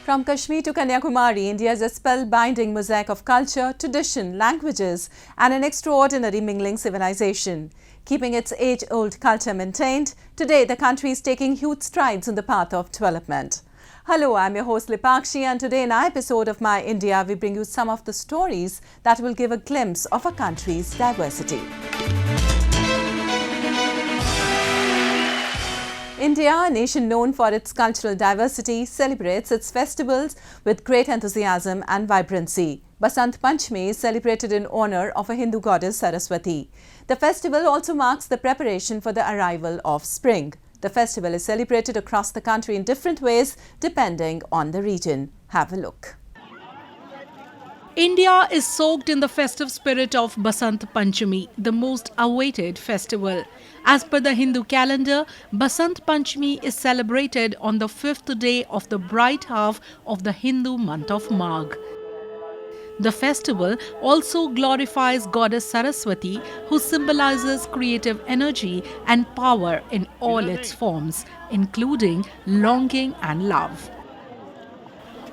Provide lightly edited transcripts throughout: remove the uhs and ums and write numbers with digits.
From Kashmir to Kanyakumari, India is a spellbinding mosaic of culture, tradition, languages and an extraordinary mingling civilization. Keeping its age-old culture maintained, today the country is taking huge strides on the path of development. Hello, I'm your host Lipakshi, and today in our episode of My India, we bring you some of the stories that will give a glimpse of a country's diversity. India, a nation known for its cultural diversity, celebrates its festivals with great enthusiasm and vibrancy. Basant Panchami is celebrated in honour of a Hindu goddess Saraswati. The festival also marks the preparation for the arrival of spring. The festival is celebrated across the country in different ways depending on the region. Have a look. India is soaked in the festive spirit of Basant Panchami, the most awaited festival. As per the Hindu calendar, Basant Panchami is celebrated on the 5th day of the bright half of the Hindu month of Magh. The festival also glorifies goddess Saraswati, who symbolizes creative energy and power in all its forms, including longing and love.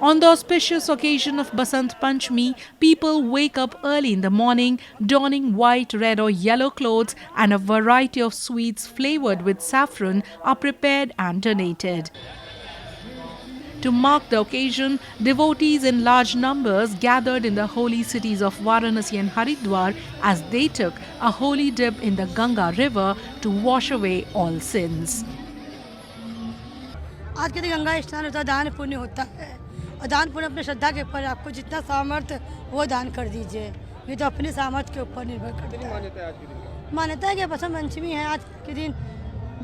On the auspicious occasion of Basant Panchami, people wake up early in the morning, donning white, red or yellow clothes, and a variety of sweets flavoured with saffron are prepared and donated. To mark the occasion, devotees in large numbers gathered in the holy cities of Varanasi and Haridwar as they took a holy dip in the Ganga river to wash away all sins. आज के दिन गंगा स्नान होता है, दान पुण्य होता है और दान पुण्य अपने श्रद्धा के ऊपर, आपको जितना सामर्थ्य वो दान कर दीजिए, ये तो अपने सामर्थ्य के ऊपर निर्भर करता है। मान्यता है कि बसंत पंचमी है, आज के दिन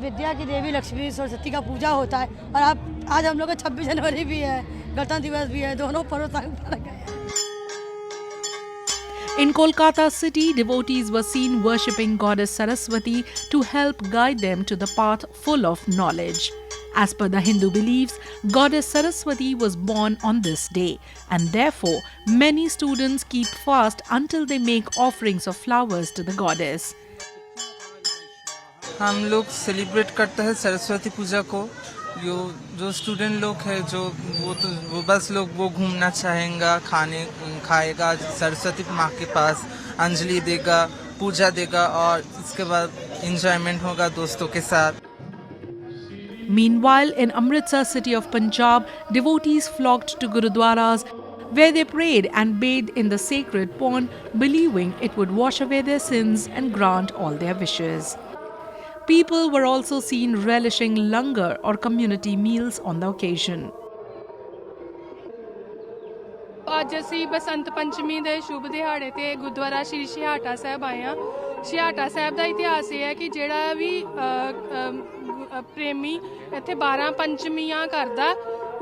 विद्या की देवी लक्ष्मी सरस्वती का पूजा होता है और आज हम लोग का 26 जनवरी भी है, गणतंत्र दिवस भी है, दोनों पर्व मनाए गए हैं। In Kolkata city, devotees were seen worshipping goddess Saraswati to help guide them to the path full of knowledge. As per the Hindu beliefs, goddess Saraswati was born on this day, and therefore many students keep fast until they make offerings of flowers to the goddess. हम लोग celebrate करते हैं सरस्वती पूजा को। जो student लोग हैं वो बस लोग वो घूमना चाहेंगे, खाएगा सरस्वती माँ के पास, अंजलि देगा, पूजा देगा और इसके बाद एंजॉयमेंट होगा दोस्तों के साथ। Meanwhile, in Amritsar city of Punjab, devotees flocked to gurudwaras where they prayed and bathed in the sacred pond, believing it would wash away their sins and grant all their wishes. People were also seen relishing langar or community meals on the occasion. ਅੱਜ ਅਸੀਂ ਬਸੰਤ ਪੰਚਮੀ ਦੇ ਸ਼ੁਭ ਦਿਹਾੜੇ ਤੇ ਗੁਰਦੁਆਰਾ ਸ਼੍ਰੀ ਛਿਹਾਟਾ ਸਾਹਿਬ ਆਏ ਹਾਂ। ਛਿਹਾਟਾ ਸਾਹਿਬ ਦਾ ਇਤਿਹਾਸ ਇਹ ਹੈ ਕਿ ਜਿਹੜਾ ਵੀ ਪ੍ਰੇਮੀ ਇੱਥੇ 12 ਪੰਚਮੀਆਂ ਕਰਦਾ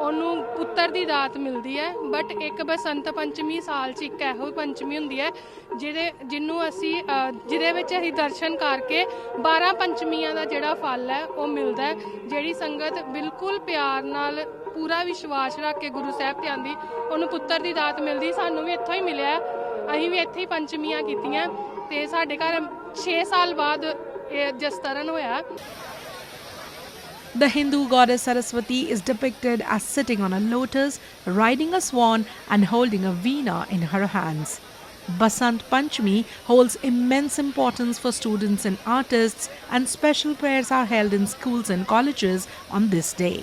ਉਹਨੂੰ ਪੁੱਤਰ ਦੀ ਦਾਤ ਮਿਲਦੀ ਹੈ। ਬਟ ਇੱਕ ਬਸੰਤ ਪੰਚਮੀ ਸਾਲ 'ਚ ਇੱਕ ਇਹੋ ਪੰਚਮੀ ਹੁੰਦੀ ਹੈ ਜਿਹਦੇ ਵਿੱਚ ਅਸੀਂ ਦਰਸ਼ਨ ਕਰਕੇ 12 ਪੰਚਮੀਆਂ ਦਾ ਜਿਹੜਾ ਫਲ ਹੈ ਉਹ ਮਿਲਦਾ ਹੈ। ਜਿਹੜੀ ਸੰਗਤ ਬਿਲਕੁਲ ਪਿਆਰ ਨਾਲ ਪੂਰਾ ਵਿਸ਼ਵਾਸ ਰੱਖ ਕੇ ਗੁਰੂ ਸਾਹਿਬ ਤੇ ਆਂਦੀ ਉਹਨੂੰ ਪੁੱਤਰ ਦੀ ਦਾਤ ਮਿਲਦੀ। ਸਾਨੂੰ ਵੀ ਇੱਥੋਂ ਹੀ ਮਿਲਿਆ, ਅਸੀਂ ਵੀ ਇੱਥੇ ਹੀ ਪੰਚਮੀਆਂ ਕੀਤੀਆਂ ਤੇ ਸਾਡੇ ਘਰ 6 ਸਾਲ ਬਾਅਦ ਇਹ ਜਸਤਰਨ ਹੋਇਆ। The Hindu goddess Saraswati is depicted as sitting on a lotus, riding a swan and holding a veena in her hands. Basant Panchami holds immense importance for students and artists, and special prayers are held in schools and colleges on this day.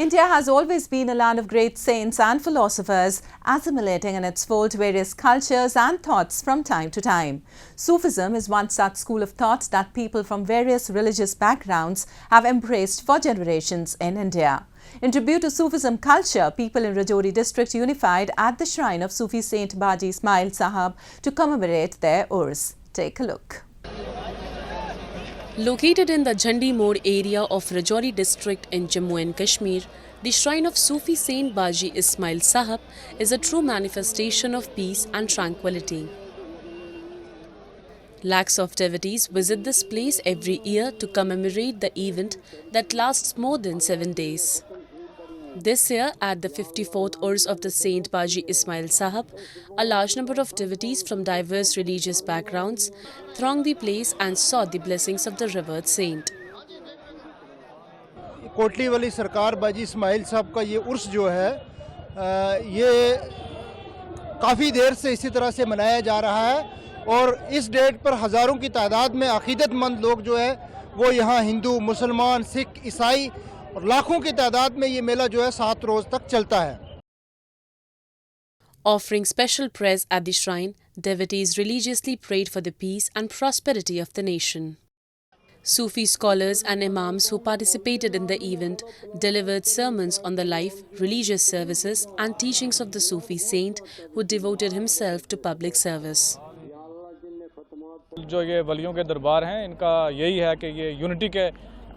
India has always been a land of great saints and philosophers, assimilating in its fold various cultures and thoughts from time to time. Sufism is one such school of thought that people from various religious backgrounds have embraced for generations in India. In tribute to Sufism culture, people in Rajouri district unified at the shrine of Sufi saint Baji Ismail Sahab to commemorate their urs. Take a look. Located in the Jhandi Mode area of Rajouri district in Jammu and Kashmir, the shrine of Sufi saint Baji Ismail Sahab is a true manifestation of peace and tranquility. Lakhs of devotees visit this place every year to commemorate the event that lasts more than 7 days. This year, at the 54th Urs of the Saint Baji Ismail Sahab, a large number of devotees from diverse religious backgrounds thronged the place and sought the blessings of the revered saint. Kotli वाली सरकार बाजी इस्माइल साहब का ये उर्स जो है ये काफ़ी देर से इसी तरह से मनाया जा रहा है और इस डेट पर हज़ारों की तादाद में अक़ीदतमंद लोग जो है वो यहाँ हिंदू, मुसलमान, सिख, ईसाई और लाखों की तादाद में ये मेला जो है 7 रोज़ तक चलता है. Offering special prayers at the shrine, devotees religiously prayed for the peace and prosperity of the nation. Sufi scholars and imams who participated in the event delivered sermons on the life, religious services and teachings of the Sufi saint who devoted himself to public service. जो ये वलियों के दरबार हैं इनका यही है कि ये यूनिटी के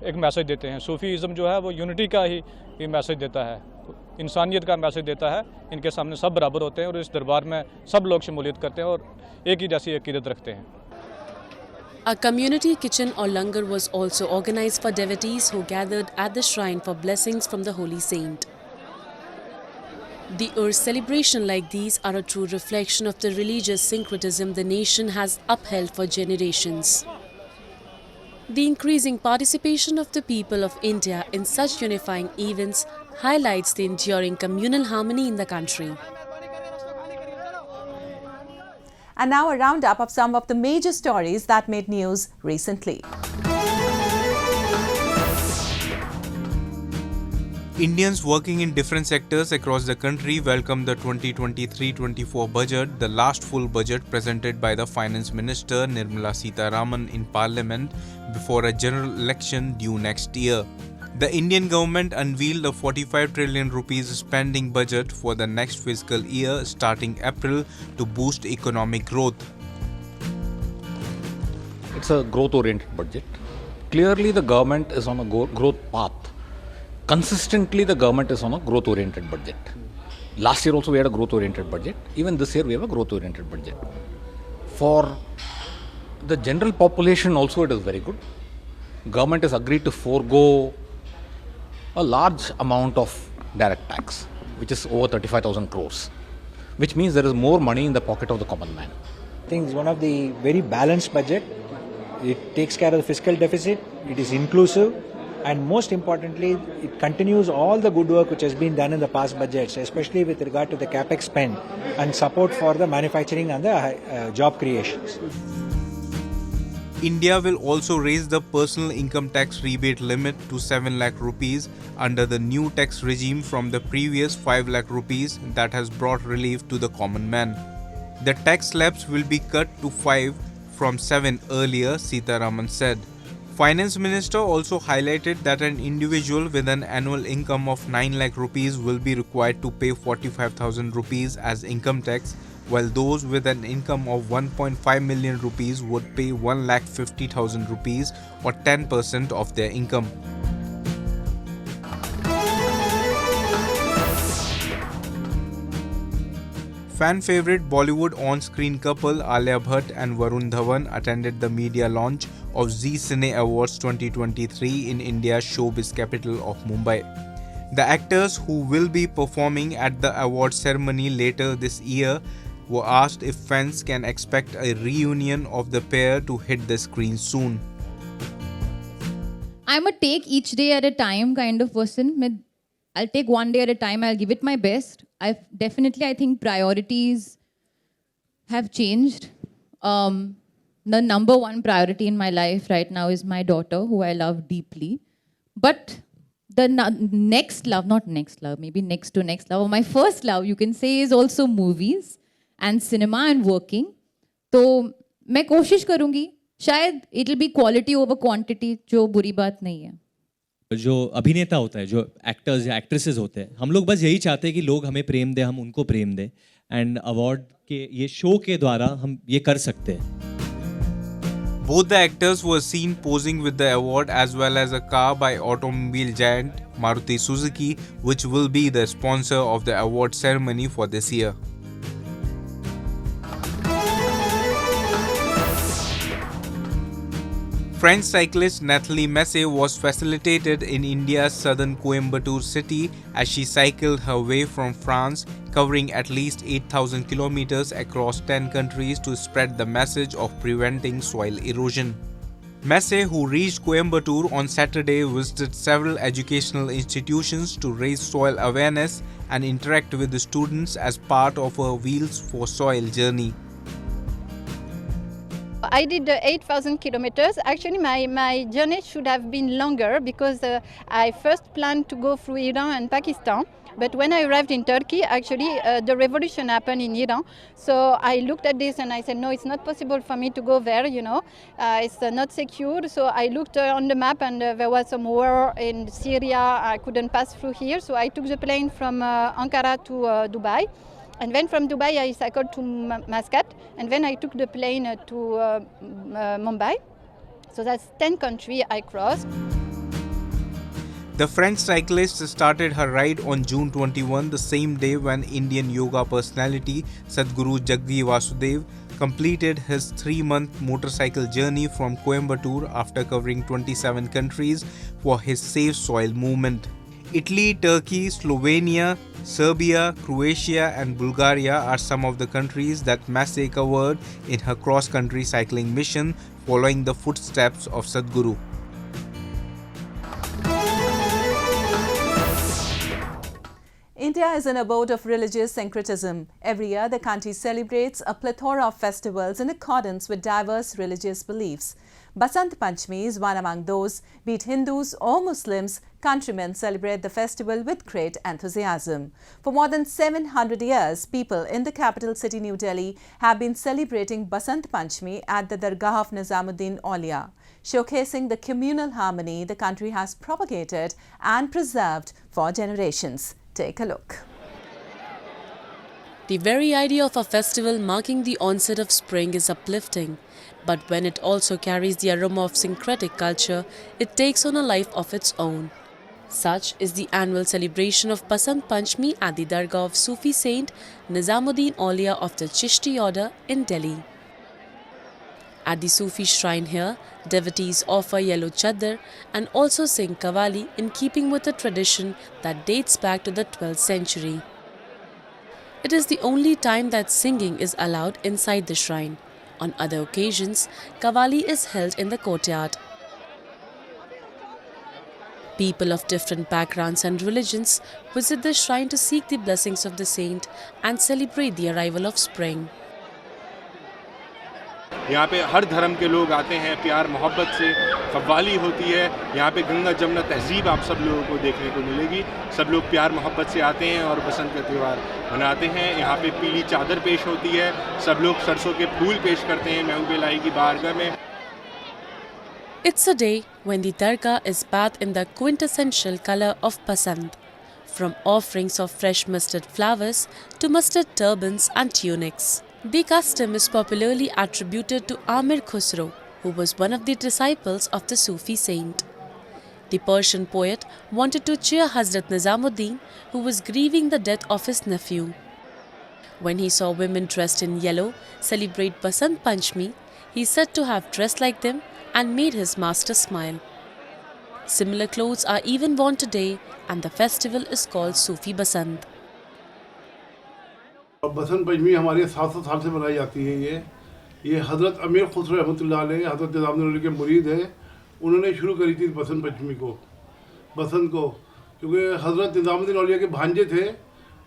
एक मैसेज देते हैं. सूफीज़म जो है वो यूनिटी का ही मैसेज देता है, इंसानियत का मैसेज देता है. इनके सामने सब बराबर होते हैं और इस दरबार में सब लोग शमूलियत करते हैं और एक ही जैसी अकीदत रखते हैं. A community kitchen or langar was also organized for devotees who gathered at the shrine for blessings from the holy saint. The Urs celebration like these are a true reflection of the religious syncretism the nation has upheld for generations. The increasing participation of the people of India in such unifying events highlights the enduring communal harmony in the country. And now a roundup of some of the major stories that made news recently. Indians working in different sectors across the country welcomed the 2023-24 budget, the last full budget presented by the Finance Minister Nirmala Sitharaman in Parliament before a general election due next year. The Indian government unveiled a 45 trillion rupees spending budget for the next fiscal year starting April to boost economic growth. It's a growth-oriented budget. Clearly the government is on a growth path. Consistently the government is on a growth-oriented budget. Last year also we had a growth-oriented budget. Even this year we have a growth-oriented budget. For the general population also it is very good. Government has agreed to forego a large amount of direct tax, which is over 35,000 crores, which means there is more money in the pocket of the common man. I think it's one of the very balanced budget. It takes care of the fiscal deficit, it is inclusive, and most importantly, it continues all the good work which has been done in the past budgets, especially with regard to the capex spend and support for the manufacturing and the job creations. India will also raise the personal income tax rebate limit to 7 lakh rupees under the new tax regime from the previous 5 lakh rupees that has brought relief to the common man. The tax slabs will be cut to 5 from 7 earlier, Sitharaman said. Finance Minister also highlighted that an individual with an annual income of 9 lakh rupees will be required to pay 45,000 rupees as income tax, while those with an income of 1.5 million rupees would pay 1,50,000 rupees or 10% of their income. Fan favorite Bollywood on-screen couple Auliya Bhatt and Varun Dhawan attended the media launch of Zee Cine Awards 2023 in India's showbiz capital of Mumbai. The actors who will be performing at the award ceremony later this year were asked if fans can expect a reunion of the pair to hit the screen soon. I'm a take each day at a time kind of person. I'll take one day at a time, I'll give it my best. I think priorities have changed. The number one priority in my life right now is my daughter, who I love deeply. But the next love, maybe next to next love, or my first love, you can say, is also movies and cinema and working. तो मैं कोशिश करूँगी, शायद it'll be quality over quantity, जो बुरी बात नहीं है. जो अभिनेता होता है, जो एक्टर्स या एक्ट्रेसेस होते हैं, हम लोग बस यही चाहते हैं कि लोग हमें प्रेम दें, हम उनको प्रेम दें. एंड अवार्ड के ये शो के द्वारा हम ये कर सकते हैं. Both the actors were seen posing with the award as well as a car by automobile giant Maruti Suzuki, which will be the sponsor of the award ceremony for this year. French cyclist Nathalie Messé was facilitated in India's southern Coimbatore city as she cycled her way from France, covering at least 8,000 kilometers across 10 countries to spread the message of preventing soil erosion. Massey, who reached Coimbatore on Saturday, visited several educational institutions to raise soil awareness and interact with the students as part of her Wheels for Soil journey. I did 8,000 kilometers. Actually, my journey should have been longer because I first planned to go through Iran and Pakistan. But when I arrived in Turkey, actually, the revolution happened in Iran. So I looked at this and I said, no, it's not possible for me to go there, it's not secure. So I looked on the map and there was some war in Syria. I couldn't pass through here. So I took the plane from Ankara to Dubai. And then from Dubai, I cycled to Muscat. And then I took the plane to Mumbai. So that's 10 countries I crossed. The French cyclist started her ride on June 21, the same day when Indian yoga personality Sadhguru Jaggi Vasudev completed his 3-month motorcycle journey from Coimbatore after covering 27 countries for his Save Soil movement. Italy, Turkey, Slovenia, Serbia, Croatia and Bulgaria are some of the countries that Massey covered in her cross-country cycling mission following the footsteps of Sadhguru. India is an abode of religious syncretism. Every year, the country celebrates a plethora of festivals in accordance with diverse religious beliefs. Basant Panchami is one among those. Be it Hindus or Muslims, countrymen celebrate the festival with great enthusiasm. For more than 700 years, people in the capital city New Delhi have been celebrating Basant Panchami at the Dargah of Nizamuddin Auliya, showcasing the communal harmony the country has propagated and preserved for generations. Take a look. The very idea of a festival marking the onset of spring is uplifting, but when it also carries the aroma of syncretic culture, it takes on a life of its own. Such is the annual celebration of Basant Panchami at the Dargah of Sufi Saint Nizamuddin Auliya of the Chishti order in Delhi. At the Sufi shrine here, devotees offer yellow chadar and also sing qawwali in keeping with a tradition that dates back to the 12th century. It is the only time that singing is allowed inside the shrine. On other occasions, qawwali is held in the courtyard. People of different backgrounds and religions visit the shrine to seek the blessings of the saint and celebrate the arrival of spring. यहाँ पे हर धर्म के लोग आते हैं, प्यार मोहब्बत से कव्वाली होती है। यहाँ पे गंगा जमुना तहजीब आप सब लोगों को देखने को मिलेगी। सब लोग प्यार मोहब्बत से आते हैं और बसंत का त्यौहार मनाते हैं। यहाँ पे पीली चादर पेश होती है, सब लोग सरसों के फूल पेश करते हैं महबूब इलाही की बारगाह में। It's a day when the Dargah is bathed in the quintessential color of Basant, from offerings of fresh mustard flowers to mustard turbans and tunics. The custom is popularly attributed to Amir Khusro, who was one of the disciples of the Sufi saint. The Persian poet wanted to cheer Hazrat Nizamuddin, who was grieving the death of his nephew. When he saw women dressed in yellow celebrate Basant Panchami, he said to have dressed like them and made his master smile. Similar clothes are even worn today, and the festival is called Sufi Basant. Basant Panchami हमारे 700 साल से मनाई जाती है। ये हज़रत अमीर खुसरो रहमतुल्लाह अलैह हज़रत निज़ामुद्दीन औलिया के मुरीद हैं। उन्होंने शुरू करी थी बसंत पंचमी को, बसंत को, क्योंकि हज़रत निज़ामुद्दीन औलिया के भांजे थे,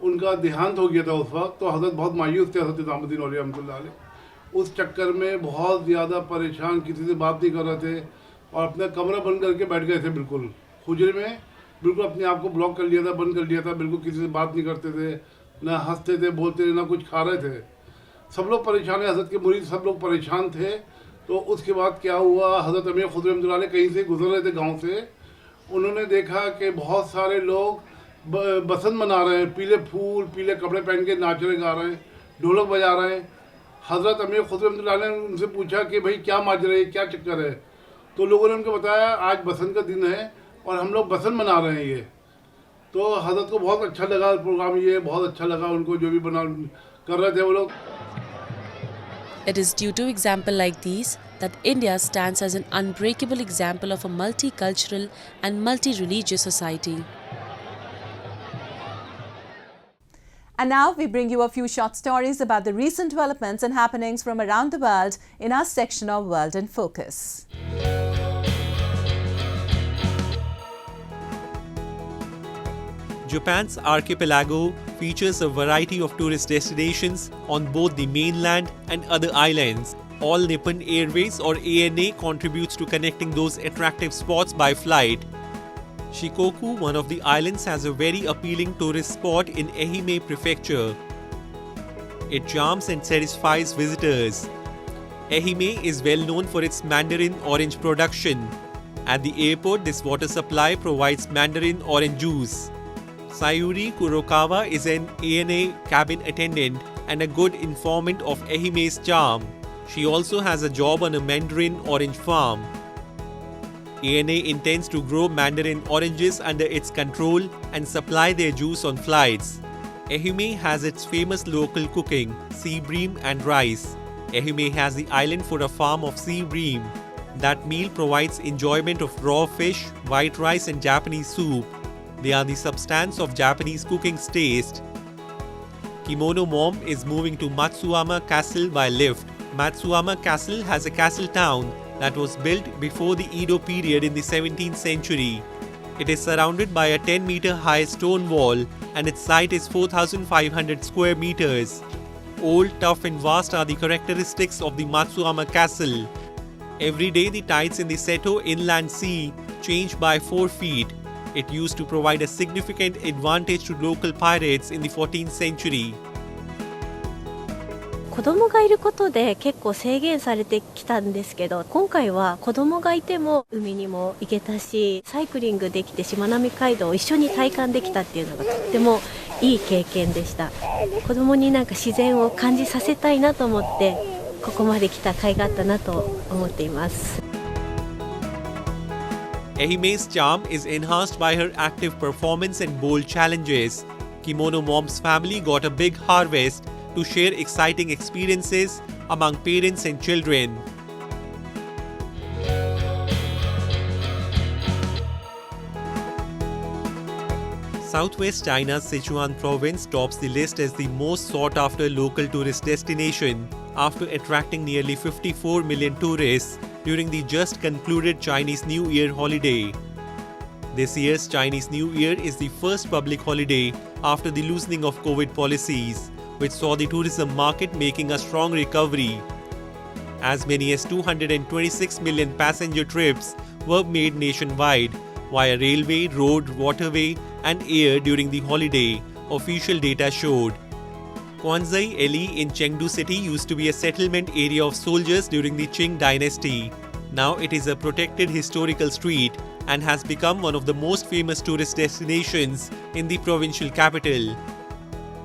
उनका देहांत हो गया था उस वक्त। तो हज़रत बहुत मायूस थे हज़रत निज़ामुद्दीन औलिया रहमतुल्लाह अलैह। उस चक्कर में बहुत ज़्यादा परेशान, किसी से बात नहीं कर रहे थे और अपना कमरा बंद करके बैठ गए थे, बिल्कुल हुजरे में, बिल्कुल अपने आप को ब्लॉक कर लिया था, बंद कर लिया था, बिल्कुल किसी से बात नहीं करते थे, ना हंसते थे, बोलते थे, ना कुछ खा रहे थे। सब लोग परेशान है, हज़रत के मुरीद सब लोग परेशान थे। तो उसके बाद क्या हुआ, हज़रत अमीर खुद रहमतुल्लाह अलैह कहीं से गुजर रहे थे गांव से, उन्होंने देखा कि बहुत सारे लोग बसंत मना रहे हैं, पीले फूल पीले कपड़े पहन के नाच रहे, गा रहे हैं, ढोलक बजा रहे हैं। हज़रत अमीर खुद रहमतुल्लाह अलैह ने उनसे पूछा कि भाई क्या माजरा है, क्या चक्कर है। तो लोगों ने उनको बताया आज बसंत का दिन है और हम लोग बसंत मना रहे हैं। ये तो हज़रत को बहुत अच्छा लगा प्रोग्राम, ये बहुत अच्छा लगा उनको, जो भी बना कर रहे थे वो लोग। It is due to examples like these that India stands as an unbreakable example of a multicultural and multi-religious society. And now we bring you a few short stories about the recent developments and happenings from around the world in our section of World in Focus. Japan's archipelago features a variety of tourist destinations on both the mainland and other islands. All Nippon Airways or ANA contributes to connecting those attractive spots by flight. Shikoku, one of the islands, has a very appealing tourist spot in Ehime Prefecture. It charms and satisfies visitors. Ehime is well known for its mandarin orange production. At the airport, this water supply provides mandarin orange juice. Sayuri Kurokawa is an ANA cabin attendant and a good informant of Ehime's charm. She also has a job on a mandarin orange farm. ANA intends to grow mandarin oranges under its control and supply their juice on flights. Ehime has its famous local cooking, sea bream and rice. Ehime has the island for a farm of sea bream. That meal provides enjoyment of raw fish, white rice and Japanese soup. They are the substance of Japanese cooking's taste. Kimono Mom is moving to Matsuyama Castle by lift. Matsuyama Castle has a castle town that was built before the Edo period in the 17th century. It is surrounded by a 10-meter high stone wall and its site is 4,500 square meters. Old, tough and vast are the characteristics of the Matsuyama Castle. Every day the tides in the Seto Inland Sea change by 4 feet. It used to provide a significant advantage to local pirates in the 14th century. 子供がいることで結構制限されてきたんですけど、今回は子供がいても海にも行けたし、サイクリングできてしまなみ海道を一緒に体感できたっていうのがとってもいい経験でした。子供になんか自然を感じさせたいなと思って、ここまで来た甲斐があったなと思っています。Ehime's charm is enhanced by her active performance and bold challenges. Kimono Mom's family got a big harvest to share exciting experiences among parents and children. Southwest China's Sichuan province tops the list as the most sought-after local tourist destination after attracting nearly 54 million tourists during the just concluded Chinese New Year holiday. This year's Chinese New Year is the first public holiday after the loosening of COVID policies, which saw the tourism market making a strong recovery. As many as 226 million passenger trips were made nationwide via railway, road, waterway and air during the holiday, official data showed. Quanzai Eli in Chengdu city used to be a settlement area of soldiers during the Qing dynasty. Now it is a protected historical street and has become one of the most famous tourist destinations in the provincial capital.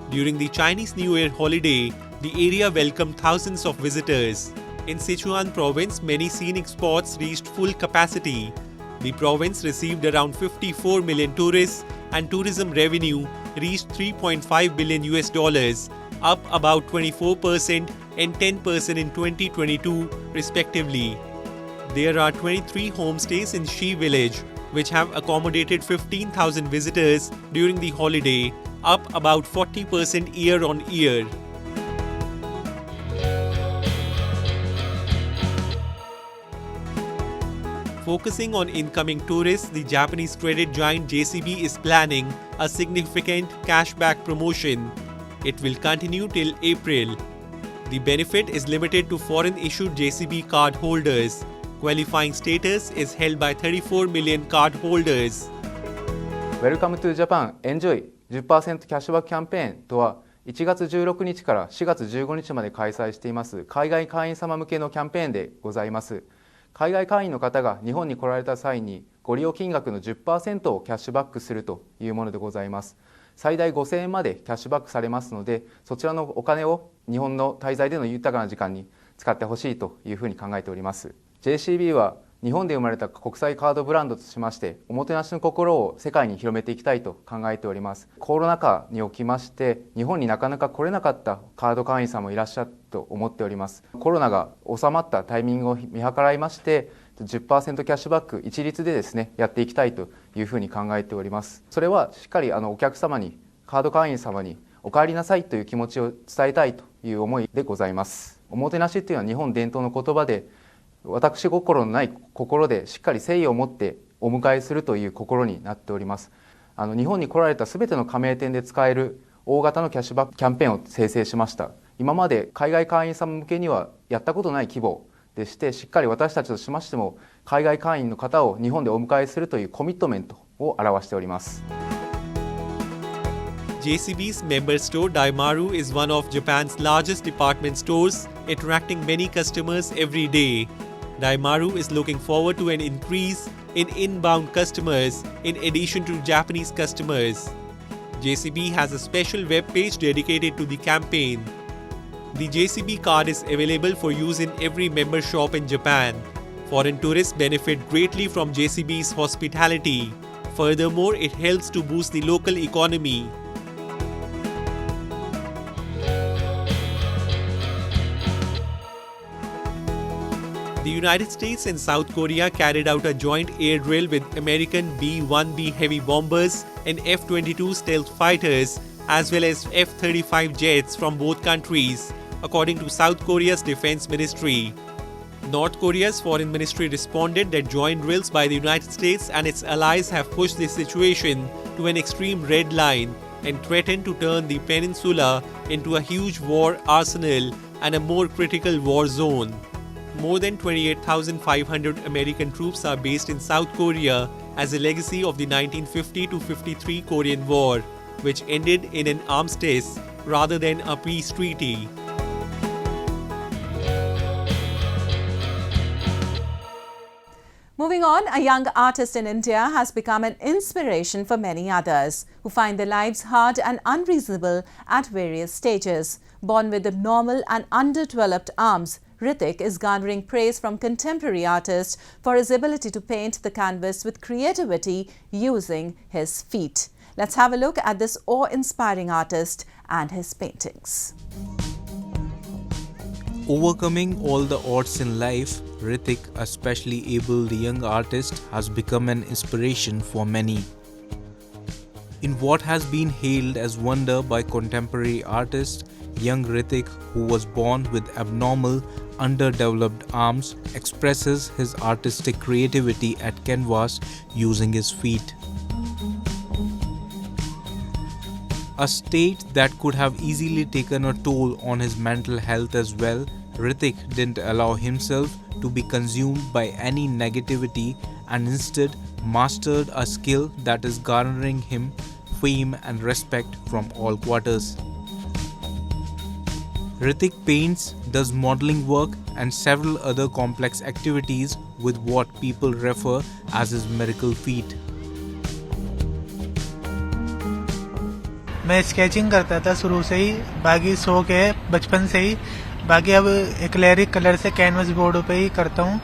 During the Chinese New Year holiday, the area welcomed thousands of visitors. In Sichuan province, many scenic spots reached full capacity. The province received around 54 million tourists and tourism revenue reached $3.5 billion, up about 24% and 10% in 2022 respectively. There are 23 homestays in Shi village, which have accommodated 15,000 visitors during the holiday, up about 40% year on year. Focusing on incoming tourists, the Japanese credit giant JCB is planning a significant cashback promotion. It will continue till April. The benefit is limited to foreign-issued JCB card holders. Qualifying status is held by 34 million card holders. Welcome to Japan. Enjoy 10% キャッシュバックキャンペーンとは1月16日から4月15日まで開催しています海外会員様向けのキャンペーンでございます。海外会員の方が日本に来られた際にご利用金額の 10% をキャッシュバックするというものでございます。最大5000円までキャッシュバックされますので、そちらのお金を日本の滞在での豊かな時間に使ってほしいというふうに考えております。JCB は日本で生まれた国際カードブランドとしまして、おもてなしの心を世界に広めていきたいと考えております。コロナ禍におきまして、日本になかなか来れなかったカード会員さんもいらっしゃると思っております。コロナが収まったタイミングを見計らいまして、10% キャッシュバック一律でですね、やっていきたいというふうに考えております。それはしっかりお客様に、カード会員様にお帰りなさいという気持ちを伝えたいという思いでございます。おもてなしというのは日本伝統の言葉で、私心のない心でしっかり誠意を持ってお迎えするという心になっております。日本に来られた全ての加盟店で使える大型のキャッシュバックキャンペーンを生成しました。今まで海外会員様向けにはやったことない規模でして、しっかり私たちとしましても海外会員の方を日本でお迎えするというコミットメントを表しております。JCB's member store Daimaru is one of Japan's largest department stores, attracting many customers every day. Daimaru is looking forward to an increase in inbound customers in addition to Japanese customers. JCB has a special web page dedicated to the campaign. The JCB card is available for use in every member shop in Japan. Foreign tourists benefit greatly from JCB's hospitality. Furthermore, it helps to boost the local economy. The United States and South Korea carried out a joint air drill with American B-1B heavy bombers and F-22 stealth fighters, as well as F-35 jets from both countries, according to South Korea's defense ministry. North Korea's foreign ministry responded that joint drills by the United States and its allies have pushed the situation to an extreme red line and threatened to turn the peninsula into a huge war arsenal and a more critical war zone. More than 28,500 American troops are based in South Korea as a legacy of the 1950-53 Korean War, which ended in an armistice rather than a peace treaty. Moving on, a young artist in India has become an inspiration for many others who find their lives hard and unreasonable at various stages. Born with abnormal and underdeveloped arms, Hrithik is garnering praise from contemporary artists for his ability to paint the canvas with creativity using his feet. Let's have a look at this awe-inspiring artist and his paintings. Overcoming all the odds in life, Hrithik, a specially abled young artist, has become an inspiration for many. In what has been hailed as wonder by contemporary artists, young Hrithik, who was born with abnormal, underdeveloped arms, expresses his artistic creativity at canvas using his feet. A state that could have easily taken a toll on his mental health as well, Hrithik didn't allow himself to be consumed by any negativity and instead mastered a skill that is garnering him fame and respect from all quarters. Hrithik paints, does modeling work and several other complex activities with what people refer as his miracle feat. मैं sketching करता था शुरू से ही, बाकी शौक है बचपन से ही, बाकी अब एक्रेलिक कलर से कैनवस बोर्ड पे ही करता हूँ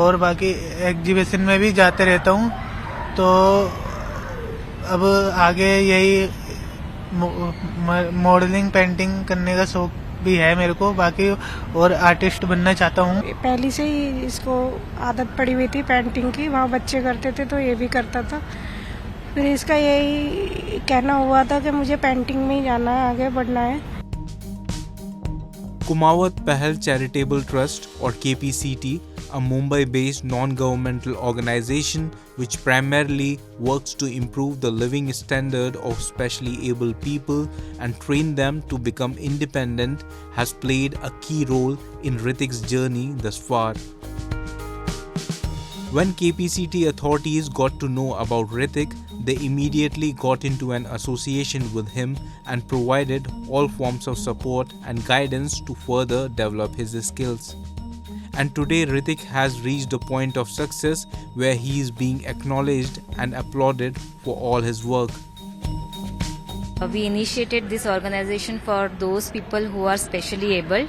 और बाकी एग्जीबिशन में भी जाते रहता हूँ। तो अब आगे यही मॉडलिंग पेंटिंग करने का शौक भी है मेरे को, बाकी और आर्टिस्ट बनना चाहता हूँ। पहले से ही इसको आदत पड़ी हुई थी पेंटिंग की, वहाँ बच्चे करते थे तो ये भी करता था। फिर इसका यही कहना हुआ था कि मुझे पेंटिंग में ही जाना है, आगे बढ़ना है। Kumawat Pahal Charitable Trust or KPCT, a Mumbai-based non-governmental organization which primarily works to improve the living standard of specially able people and train them to become independent, has played a key role in Hrithik's journey thus far. When KPCT authorities got to know about Hrithik, they immediately got into an association with him and provided all forms of support and guidance to further develop his skills. And today Hrithik has reached a point of success where he is being acknowledged and applauded for all his work. We initiated this organization for those people who are specially abled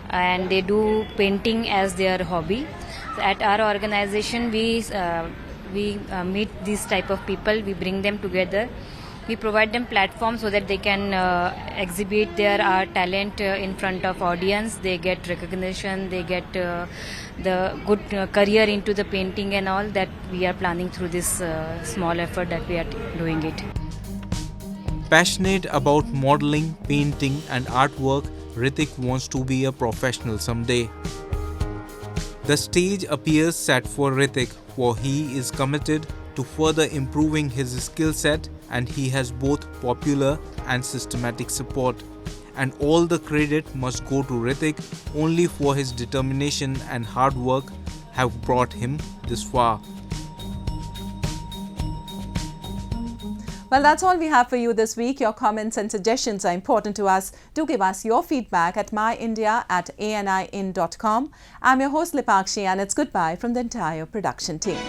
and they do painting as their hobby. At our organization, we meet these type of people, we bring them together, we provide them platforms so that they can exhibit their art talent in front of audience, they get recognition, they get the good career into the painting and all that we are planning through this small effort that we are doing it. Passionate about modeling, painting and artwork, Hrithik wants to be a professional someday. The stage appears set for Hrithik, for he is committed to further improving his skill set and he has both popular and systematic support. And all the credit must go to Ritik only for his determination and hard work have brought him this far. Well, that's all we have for you this week. Your comments and suggestions are important to us. Do give us your feedback at myindia@anin.com. I'm your host Lipakshi, and it's goodbye from the entire production team.